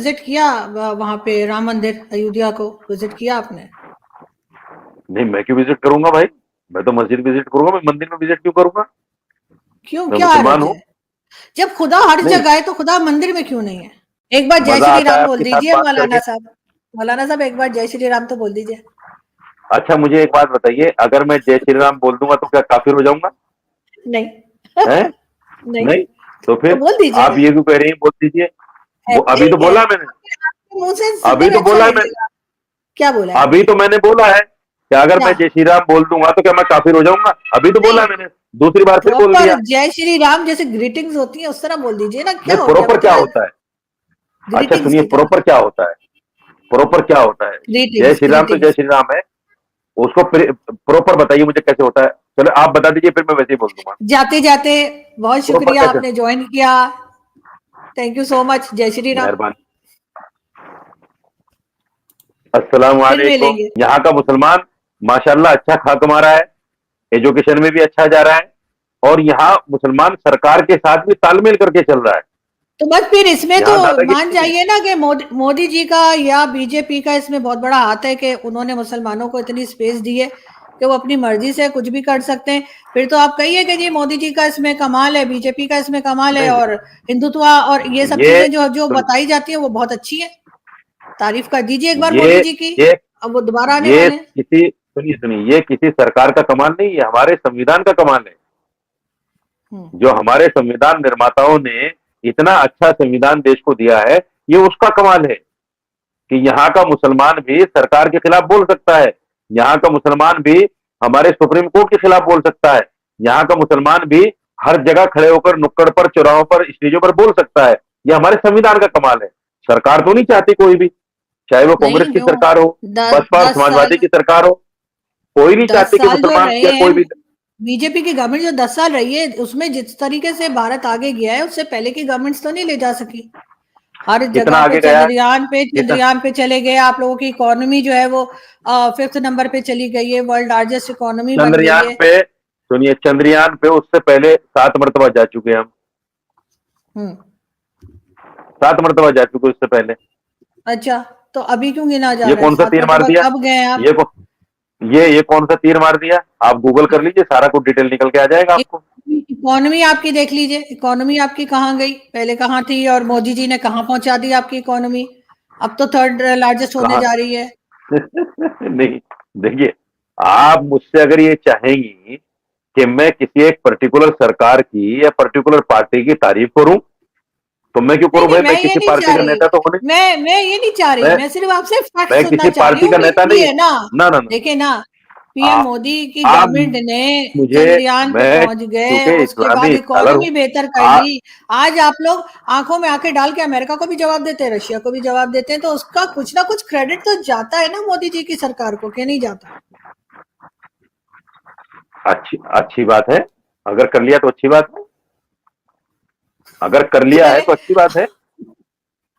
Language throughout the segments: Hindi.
विजिट किया वहां पे राम मंदिर अयोध्या को विजिट किया आपने? नहीं, मैं क्यों विजिट करूंगा भाई? मैं तो मस्जिद विजिट करूंगा, मैं मंदिर में विजिट क्यों करूंगा? क्यों, मैं क्या मुसलमान हर्ज हूँ। है? जब खुदा हर नहीं, जगह है तो खुदा मंदिर में क्यों नहीं है? एक बार जय मजा श्री आता है राम बोल आपके साथ दीजिए बात मौलाना करके। साहब। मौलाना साहब एक बार जय श्री राम तो बोल दीजिए। अच्छा, मुझे एक बात बताइए, अगर मैं जय श्री राम बोल दूंगा तो क्या काफिर हो जाऊंगा? नहीं। हैं? नहीं, नहीं। तो तो फिर बोल दीजिए आप ना। ये क्यों कह रही हैं, बोल दीजिए? ऐसे अभी ही तो है, बोला मैंने। आपके मुंह से अभी सुनने तो में अच्छा बोला है मैंने। लगेगा। क्या बोला है अभी आपने? तो मैंने बोला है कि अगर क्या? मैं जय श्री राम बोल दूंगा तो क्या मैं काफिर हो जाऊंगा? अभी तो बोला नहीं, है मैंने। दूसरी बार फिर बोल प्रॉपर दिया। जय श्री राम जैसे ग्रीटिंग्स होती है उस तरह बोल दीजिए ना, क्या नहीं, हो गया प्रॉपर क्या मतलब होता है? अच्छा ग्रीटिंग्स सुनिए, की तरह। प्रॉपर क्या होता है? प्रॉपर क्या होता है? जय ग्रीटिंग्स श्री राम तो जय ग्रीटिंग्स। श्री राम है। उसको प्रॉपर बताइए मुझे कैसे होता है। चलो आप बता दीजिए, फिर मैं वैसे ही बोल दूंगा। जाते जाते बहुत प्रॉपर शुक्रिया कैसे? आपने ज्वाइन किया। Thank you so much. जय श्री राम। मेहरबानी। अस्सलाम फिर वालेकुम। मिलेंगे। यहाँ का मुसलमान माशाल्लाह अच्छा खा कमा रहा है, एजुकेशन में भी अच्छा जा रहा है, और यहाँ मुसलमान सरकार के साथ भी तालमेल करके चल रहा है। तो बस फिर इसमें तो यहाँ दादागिरी मान नहीं है। जाइए ना कि मोदी जी का या बीजेपी का इसमें बहुत बड़ा हाथ है कि उन्होंने मुसलमानों को इतनी स्पेस दी है कि वो अपनी मर्जी से कुछ भी कर सकते हैं। फिर तो आप कहिए कि जी मोदी जी का इसमें कमाल है, बीजेपी का इसमें कमाल है, नहीं और हिंदुत्व और ये सब ये चीजें जो जो सुन बताई जाती है वो बहुत अच्छी है। तारीफ कर दीजिए एक बार ये मोदी जी की। ये अब वो दोबारा आने ये वाले हैं। किसी सुनिए सुनिए, ये किसी सरकार का कमाल नहीं, ये हमारे संविधान का कमाल है। हम्म। जो हमारे संविधान निर्माताओं ने इतना अच्छा संविधान देश को दिया है, ये उसका कमाल है कि यहाँ का मुसलमान भी सरकार के खिलाफ बोल सकता है। यहाँ का मुसलमान भी हमारे सुप्रीम कोर्ट के खिलाफ बोल सकता है। यहाँ का मुसलमान भी हर जगह खड़े होकर नुक्कड़ पर, चौराहों पर, स्टेजों पर बोल सकता है। यह हमारे संविधान का कमाल है। सरकार तो नहीं चाहती कोई भी, चाहे वो कांग्रेस नहीं की क्यों? सरकार हो, दस बसपा और दस समाजवादी साल की सरकार हो, कोई नहीं 10 चाहती कि साल जो मुसलमान रहे या हैं कोई भी। बीजेपी की गवर्नमेंट, जो 10 साल रही है उसमें जिस तरीके से भारत आगे गया है उससे पहले की गवर्नमेंट्स तो नहीं ले जा सकी। हर कितना जगह पे आगे गया है? चंद्रयान पे कितना चंद्रयान पे चले गए। आप लोगों की इकोनॉमी जो है वो 5th नंबर पे चली गई है, वर्ल्ड लार्जेस्ट इकोनॉमी बन गई चंद्रयान है। पे, सुनिए, चंद्रयान पे उससे पहले 7 मरतबा जा चुके हैं हम। हम्म। 7 मरतबा जा चुके उससे पहले। अच्छा, तो अभी क्यों गिना जा ये रहा है? कौन सा 7 तीर मार मरतबा दिया? कब गए हैं आप? ये को, ये कौन सा तीर मार दिया? आप गूगल कर लीजिए, सारा कुछ डिटेल निकल के आ जाएगा आपको। इकोनॉमी आपकी देख लीजिए, इकोनॉमी आपकी कहाँ गई, पहले कहाँ थी और मोदी जी ने कहाँ पहुंचा दी आपकी इकोनॉमी। अब तो 3rd लार्जेस्ट होने कहा? जा रही है। नहीं, देखिए, आप मुझसे अगर ये चाहेंगी कि मैं किसी एक पर्टिकुलर सरकार की या पर्टिकुलर पार्टी की तारीफ करूं, तो मैं क्यों नहीं करूं नहीं, भाई? मैं मैं ये किसी नहीं पार्टी चाह का रही। नेता तो हूं नहीं। मैं ये नहीं चाह रही, मैं मैं सिर्फ आपसे फैक्ट मैं सुनना किसी चाह रही पार्टी हूँ का कि नेता नहीं ये हूं। है ना। ना ना ना। देखिए ना, पीएम आ, मोदी की आप गवर्नमेंट ने मुझे चंद्रयान पे मैं पहुंच गए, चूंकि उसके बाद इस्लामी स्कॉलर हूं। इकोनॉमी बेहतर कर आ, ली। आज आप लोग आंखों में आंखें डाल के अमेरिका को भी जवाब देते हैं, रशिया को भी जवाब देते हैं, तो उसका कुछ ना कुछ क्रेडिट तो जाता है ना मोदी जी की सरकार को, क्या नहीं जाता? अच्छी अच्छी बात है। अगर कर लिया तो अच्छी बात है। अगर कर लिया है चले, तो अच्छी बात है।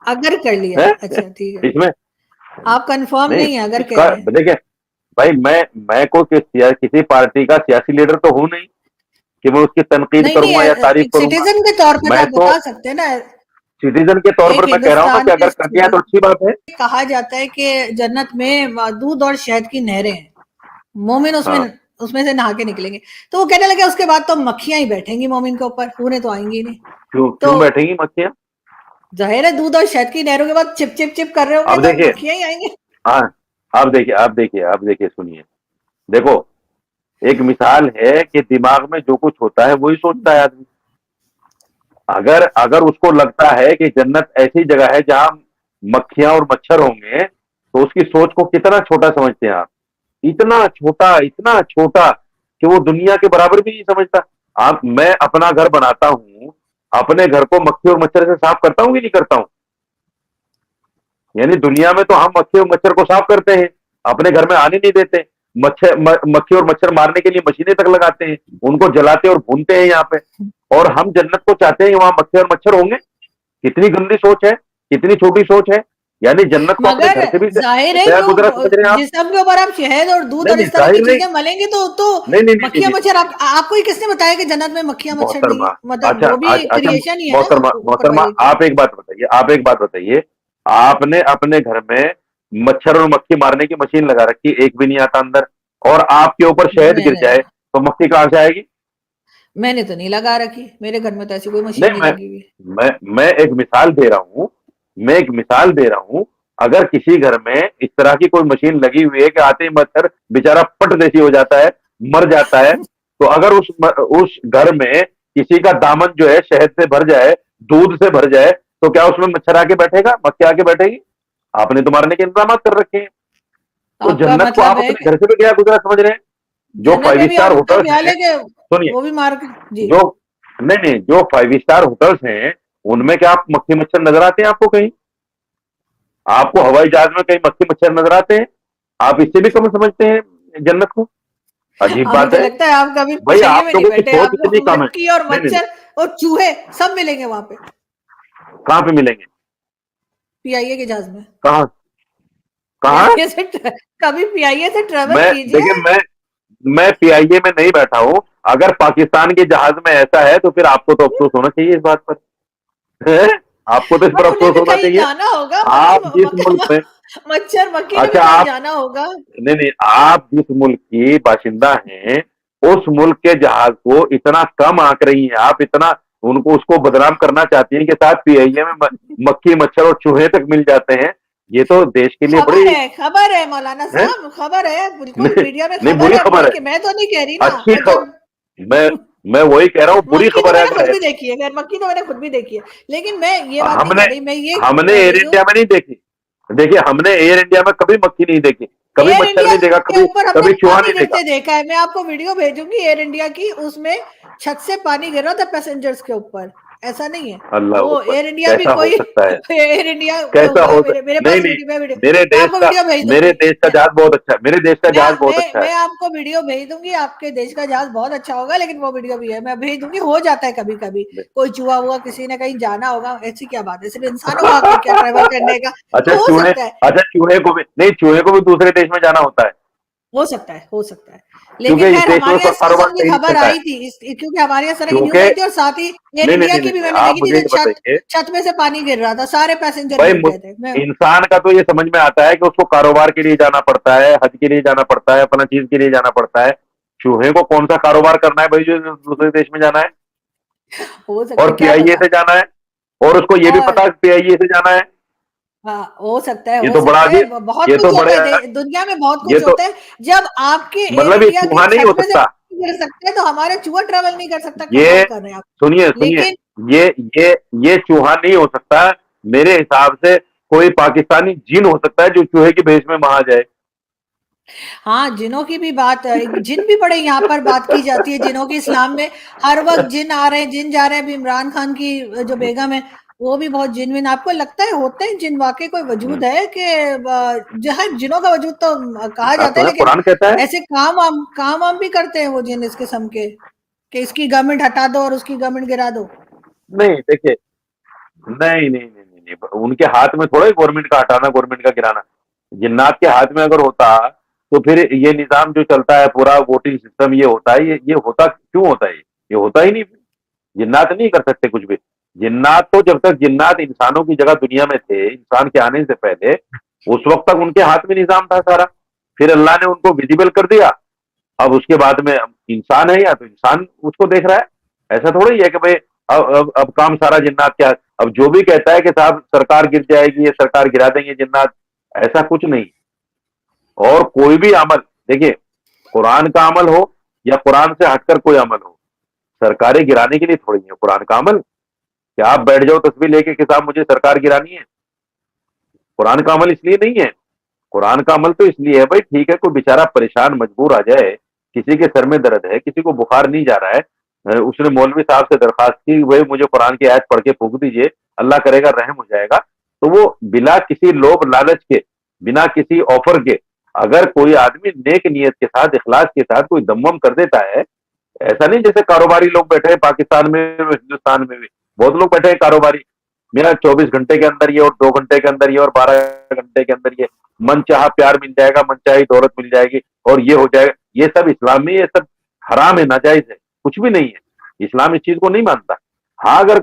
अगर कर लिया है? है अच्छा ठीक है। इसमें आप कंफर्म नहीं, नहीं है, अगर कह इसका रहे हैं। देखिए भाई, मैं कोई किसी पार्टी का सियासी लीडर तो हूं नहीं कि मैं उसकी तनकीद नहीं नहीं, करूंगा या तारीफ एक करूंगा। सिटीजन के तौर पे तो मैं आप तो बता सकते हैं ना। सिटीजन के तौर एक पर मैं कह रहा हूं ना हिंदुस्तान कि के अगर कर दिया तो सिटीजन। अच्छी बात है। कहा जाता है कि जन्नत में दूध और शहद की नहरें हैं, मोमिन उसमें हाँ, उसमें से नहा के निकलेंगे। तो वो कहने लगे उसके बाद तो मक्खियां ही बैठेंगी मोमिन के ऊपर, हूरें तो आएंगी नहीं। क्यों तो क्यों बैठेंगी मक्खियां? जाहिर है दूध और शहद की नहरों के बाद चिप चिप चिप कर रहे होंगे अब तो देखिए। मक्खियां ही आएंगे। हाँ, आप देखिए सुनिए। देखो, एक मिसाल है कि दिमाग में जो कुछ होता है वही सोचता है आदमी। अगर अगर उसको लगता है कि जन्नत ऐसी जगह है जहां मक्खियां और मच्छर होंगे, तो उसकी सोच को कितना छोटा समझते हैं आप? इतना छोटा कि वो दुनिया के बराबर भी नहीं समझता। आप मैं अपना घर बनाता हूं, अपने घर को मक्खी और मच्छर से साफ करता हूं कि नहीं करता हूं? यानी दुनिया में तो हम मक्खी और मच्छर को साफ करते हैं, अपने घर में आने नहीं देते। मक्खी और मच्छर मारने के लिए मशीनें तक लगाते हैं, उनको जलाते और भूनते हैं यहाँ पे। और हम जन्नत को चाहते हैं कि वहां मक्खी और मच्छर होंगे। कितनी गंदी सोच है, कितनी छोटी सोच है। यानी जन्नत को अपने मगर घर से भी जाहिर है बेहद जो गुजरा समझ रहे हैं आप? जिसम के ऊपर आप शहद और दूध नहीं और नहीं, इस तरह की जाहिर नहीं। चीजें मलेंगी तो नहीं नहीं नहीं नहीं, मक्खियां नहीं, मच्छर आपको ही किसने बताया कि जन्नत में मक्खियां मच्छर नहीं मोहतरमा। है? मतलब अच्छा वो भी अच्छा, क्रिएशन ही है ना, मोहतरमा ऊपर मोहतरमा, वाले की। आप एक बात बताइए, आपने अपने घर में मच्छर और मक्खी मारने की मशीन लगा रखी, एक भी नहीं आता अंदर, और आपके ऊपर शहद गिर मैंने जाए तो मक्खी कहां से आएगी? मैंने तो नहीं लगा रखी, मेरे घर में तो ऐसी कोई मशीन नहीं, नहीं लगी हुई। मैं एक मिसाल दे रहा हूं, मैं एक मिसाल दे रहा हूं। अगर किसी घर में इस तरह की कोई मशीन लगी हुई है कि आते ही मच्छर बेचारा पट देसी हो जाता है, मर जाता है, तो अगर उस घर में किसी का दामन जो है शहद से भर जाए, दूध से भर जाए, तो क्या उसमें मच्छर आके बैठेगा, मक्खी आके बैठेगी? आपने तो मारने के इंतजाम कर रखे हैं। तो आपका जन्नत को मतलब आप है अपने कि घर से भी क्या गुजरा समझ रहे हैं? जो जन्नत फाइव में भी स्टार आप मतलब होटल्स यहाँ हैं, लेके सुनिए, वो भी मार के जी। जो नहीं नहीं जो फाइव स्टार होटल्स हैं, उनमें क्या आप मक्खी मच्छर नजर आते हैं आपको कहीं? आपको हवाई जहाज में कहीं मक्खी मच्छर नजर आते हैं? आप इससे भी कम समझते हैं जन्नत को? अजीब हमें बात तो है। लगता है आप कभी भाई पीआईए आप में नहीं लोगों की बैठे, सोच आपको इतनी कम है। मक्खी और नहीं नहीं नहीं, मच्छर और चूहे सब मिलेंगे वहां पे, कहाँ पे मिलेंगे? पीआईए के जहाज में। कहाँ? कहाँ? पीआईए से कभी पीआईए से ट्रेवल मैं देखिए, कीजिए। मैं पीआईए में नहीं बैठा हूं। अगर पाकिस्तान के जहाज में ऐसा है तो फिर आपको तो अफसोस होना चाहिए इस बात पर। हैं? आपको तो इस पर बट उन्हें अफसोस भी होना कहीं चाहिए। जाना होगा, आप जिस मुल्क में, मच्छर मक्खी ने भी अच्छा कहीं आप, जाना होगा। नहीं नहीं, आप जिस मुल्क की बाशिंदा हैं, उस मुल्क के जहाज को इतना कम आंक रही हैं आप, इतना उनको उसको बदनाम करना चाहती हैं कि साथ पीआईए में मक्खी मच्छर और चूहे तक मिल जाते हैं। ये तो देश के लिए बड़ी खबर है मौलाना है। साहब, खबर है, बिल्कुल नहीं, मीडिया में नहीं खबर बुरी है, खबर है, मैं तो नहीं कह रही ना। अच्छी और खबर। जब मैं मैं वही कह रहा हूँ, बुरी मक्खी तो खबर है मैंने अगर खुद है। भी देखी है, खैर मक्खी तो मैंने खुद भी देखी है, लेकिन मैं ये बात नहीं हमने कर रही, मैं ये हमने कह एयर रही हूँ इंडिया में नहीं देखी। देखिए, हमने एयर इंडिया में कभी मक्खी नहीं देखी, कभी एयर मच्छर इंडिया नहीं देखा, के कभी ऊपर हमने कभी चूहा पानी नहीं देखा। गिरते देखा है, मैं आपको वीडियो भेजूंगी एयर इंडिया की, उसमें छत से पानी गिर रहा था पैसेंजर्स के ऊपर, ऐसा नहीं है। अल्लाह तो अकबर, एयर इंडिया भी कैसा हो कोई सकता है? एयर इंडिया के कैसा ऊपर हो मेरे नहीं पास नहीं, वीडियो, मेरे मैं देश आपको का वीडियो भेज मेरे दूंगी। देश का जहाज बहुत अच्छा है, मेरे देश का जहाज बहुत अच्छा है। मैं आपको वीडियो भेज दूंगी, आपके देश का जहाज बहुत अच्छा होगा, लेकिन वो वीडियो भी है, मैं भेज दूंगी। हो जाता है कभी कभी, कोई चूहा हुआ, किसी ने कहीं जाना होगा, ऐसी क्या बात है, सिर्फ इंसानों का हक है क्या ट्रेवल करने का? अच्छा तो हो चूहे, सकता है, अच्छा चूहे को भी नहीं, चूहे को भी दूसरे देश में जाना होता है, हो सकता है, हो सकता है। क्योंकि लेकिन इस खैर देश में हमारे यहाँ उसका इस कारोबार किस्म की सही नहीं खबर चल रहा है। आई थी, क्योंकि हमारे यहाँ इस तरह की न्यूज क्योंकि आई थी, और साथ ही एयर नहीं नहीं इंडिया नहीं की नहीं, भी नहीं मैंने आप देखी थी, मुझे जो ये बताइए। छत में से पानी गिर रहा था, सारे पैसेंजर भाई गिर गए थे। मैं इंसान का तो ये समझ में आता है कि उसको कारोबार के लिए जाना पड़ता है, हज के लिए जाना पड़ता है, अपना चीज के लिए जाना पड़ता है। चूहे को कौन सा कारोबार करना है भाई जो दूसरे देश में जाना है? हो सकता और है, क्या पीआईए पता। से जाना है, और उसको ये भी और पता है पीआईए से जाना है। हाँ, हो सकता है, ये हो तो बड़ा सकता है, अजीब, बहुत ये कुछ तो होता बड़े, है, दुनिया में बहुत ये कुछ तो होता है। जब आपके एयर मतलब ये इंडिया के चूहा नहीं छत हो में से सकता। पानी गिर सकते हैं, तो हमारे चूहा ट्रेवल नहीं कर सकता, ये कमाल कर रहे हैं आप। सुनिए सुनिए, लेकिन ये ये ये चूहा नहीं हो सकता। मेरे हिसाब से कोई पाकिस्तानी जिन हो सकता है जो चूहे की भेष में वहां जाए। हाँ, जिनों की भी बात, जिन भी बड़े यहाँ पर बात की जाती है, जिनों की इस्लाम में हर वक्त जिन आ रहे हैं, जिन जा रहे हैं। अभी इमरान खान की जो बेगम है, वो भी बहुत जिनविन, आपको लगता है होते हैं जिन, वाकई कोई वजूद है कि जहाँ जिनों का वजूद तो कहा ऐसा जाता तो है, है, लेकिन कुरान कहता है। ऐसे काम वाम भी करते हैं वो जिन इस किस्म के, कि इसकी गवर्नमेंट हटा दो और उसकी गवर्नमेंट गिरा दो। नहीं देखिए, नहीं नहीं नहीं नहीं, नहीं। उनके हाथ में थोड़ा गवर्नमेंट का हटाना, गवर्नमेंट का गिराना। जिन्नात के हाथ में अगर होता तो फिर ये निजाम जो चलता है पूरा वोटिंग सिस्टम, ये होता है, ये होता क्यों होता है? ये होता ही नहीं। जिन्नात नहीं कर सकते कुछ भी। जिन्नात तो जब तक जिन्नात इंसानों की जगह दुनिया में थे, इंसान के आने से पहले, उस वक्त तक उनके हाथ में निजाम था सारा। फिर अल्लाह ने उनको विजिबल कर दिया। अब उसके बाद में इंसान है, या तो इंसान उसको देख रहा है। ऐसा थोड़ा ही है कि भाई अब काम सारा जिन्नात क्या। अब जो भी कहता है कि साहब सरकार गिर जाएगी, ये सरकार गिरा देंगे जिन्नात, ऐसा कुछ नहीं। और कोई भी अमल, देखिए, कुरान का अमल हो या कुरान से हटकर कोई अमल हो, सरकारें गिराने के लिए थोड़ी है कुरान का अमल। क्या आप बैठ जाओ तस्वीर लेके कि साहब मुझे सरकार गिरानी है? कुरान का अमल इसलिए नहीं है। कुरान का अमल तो इसलिए है भाई, ठीक है, कोई बेचारा परेशान मजबूर आ जाए, किसी के सर में दर्द है, किसी को बुखार नहीं जा रहा है, उसने मौलवी साहब से दरखास्त की भाई मुझे कुरान की आयत पढ़ के फूक दीजिए, अल्लाह करेगा रहम हो जाएगा। तो वो बिना किसी लोभ लालच के, बिना किसी ऑफर के, अगर कोई आदमी नेक नियत के साथ, इखलास के साथ कोई दमम कर देता है, ऐसा नहीं जैसे कारोबारी लोग बैठे हैं पाकिस्तान में, हिंदुस्तान में भी बहुत लोग बैठे हैं कारोबारी, मेरा 24 घंटे के अंदर ये, और 2 घंटे के अंदर ये, और 12 घंटे के अंदर ये, मन चाहा प्यार मिल जाएगा, मन चाही दौलत मिल जाएगी, और ये हो जाएगा। ये सब इस्लाम में, ये सब हराम है, नाजायज है, कुछ भी नहीं है। इस्लाम इस चीज को नहीं मानता। हाँ, अगर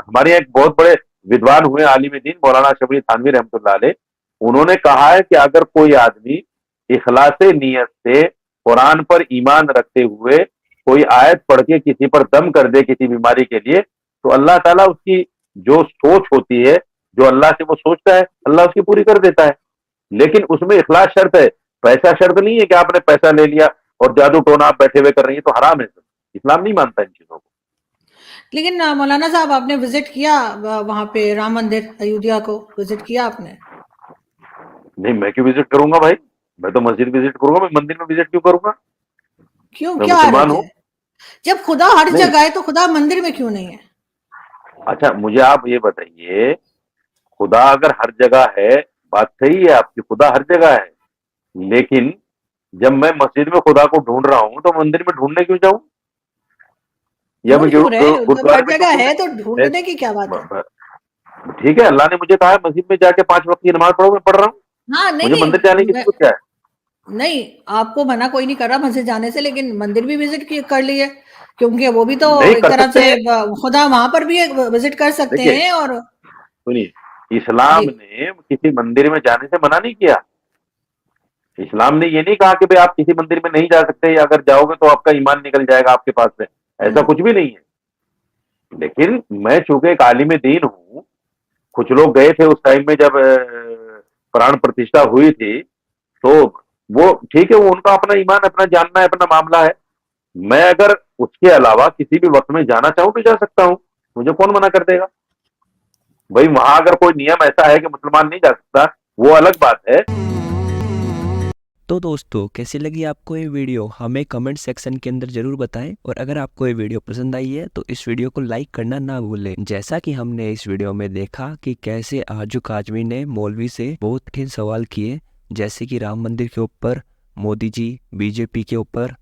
हमारे यहाँ एक बहुत बड़े विद्वान हुए आलिम दीन मौलाना शबरी थानवी रहमतुल्लाह अलैह, उन्होंने कहा है कि अगर कोई आदमी इखलास नीयत से कुरान पर ईमान रखते हुए कोई आयत पढ़ के किसी पर दम कर दे किसी बीमारी के लिए, तो अल्लाह ताला उसकी जो सोच होती है, जो अल्लाह से वो सोचता है, अल्लाह उसकी पूरी कर देता है। लेकिन उसमें इखलास शर्त है, पैसा शर्त नहीं है कि आपने पैसा ले लिया और जादू टोना आप बैठे हुए कर रही है, तो हराम है। इस्लाम नहीं मानता इन चीजों को। लेकिन मौलाना साहब, आपने विजिट किया वहां पे राम मंदिर अयोध्या को विजिट किया आपने? नहीं, मैं क्यों विजिट करूंगा भाई? मैं तो मस्जिद विजिट करूंगा, मैं मंदिर में विजिट क्यों करूंगा? क्यों, मैं क्या मुसलमान हर्ज हूँ। है? जब खुदा हर नहीं, जगह है तो खुदा मंदिर में क्यों नहीं है? अच्छा मुझे आप ये बताइए, खुदा अगर हर जगह है, बात सही है आपकी, खुदा हर जगह है, लेकिन जब मैं मस्जिद में खुदा को ढूंढ रहा हूं तो मंदिर में ढूंढने क्यों जाऊं? या मैं ढूंढ क्यों रहे? जब गुरुद्वारे हर में क्यों जगह ढूंढने? है तो ढूंढने की क्या बात है? ठीक है, अल्लाह ने मुझे कहा है मस्जिद में जाके 5 वक्त की नमाज पढ़ो, मैं पढ़ रहा हूँ। हाँ, नहीं मुझे मंदिर जाने नहीं, की जरूरत क्या है? नहीं, आपको मना कोई नहीं कर रहा मस्जिद जाने से, लेकिन मंदिर भी विजिट कर लिए, क्योंकि वो भी तो नहीं एक कर तरह सकते से हैं। खुदा वहां पर भी विजिट कर सकते देखिए, हैं। और सुनिए, इस्लाम जी, ने किसी मंदिर में जाने से मना नहीं किया। इस्लाम ने ये नहीं कहा कि भाई आप किसी मंदिर में नहीं जा सकते, या अगर जाओगे तो आपका ईमान निकल जाएगा आपके पास से। ऐसा कुछ भी नहीं है। लेकिन मैं चूंकि एक आलिम दीन हूँ, कुछ लोग गए थे उस टाइम में जब प्राण प्रतिष्ठा हुई थी, तो वो ठीक है, वो उनका अपना ईमान, अपना जानना है, अपना मामला है। मैं अगर उसके अलावा किसी भी वक्त में जाना चाहूं तो जा सकता हूं, मुझे कौन मना कर देगा? भाई वहां अगर कोई नियम ऐसा है कि मुसलमान नहीं जा सकता, वो अलग बात है। तो दोस्तों, कैसी लगी आपको ये वीडियो हमें कमेंट सेक्शन के अंदर ज़रूर बताएं। और अगर आपको ये वीडियो पसंद आई है तो इस वीडियो को लाइक करना ना भूलें। जैसा कि हमने इस वीडियो में देखा कि कैसे आजुक आजमी ने मौलवी से बहुत कठिन सवाल किए, जैसे कि राम मंदिर के ऊपर, मोदी जी, बीजेपी के ऊपर,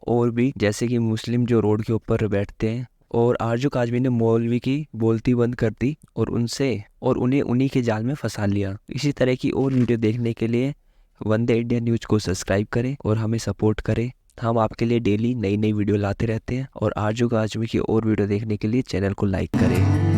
और भी जैसे कि मुस्लिम जो रोड के ऊपर बैठते हैं। और आजुक आजमी ने मौलवी की बोलती बंद कर दी और उन्हें उन्हीं के जाल में फंसा लिया। इसी तरह की और वीडियो देखने के लिए वंदे इंडिया न्यूज़ को सब्सक्राइब करें और हमें सपोर्ट करें। हम आपके लिए डेली नई नई वीडियो लाते रहते हैं। और आजुक आजमी की और वीडियो देखने के लिए चैनल को लाइक करें।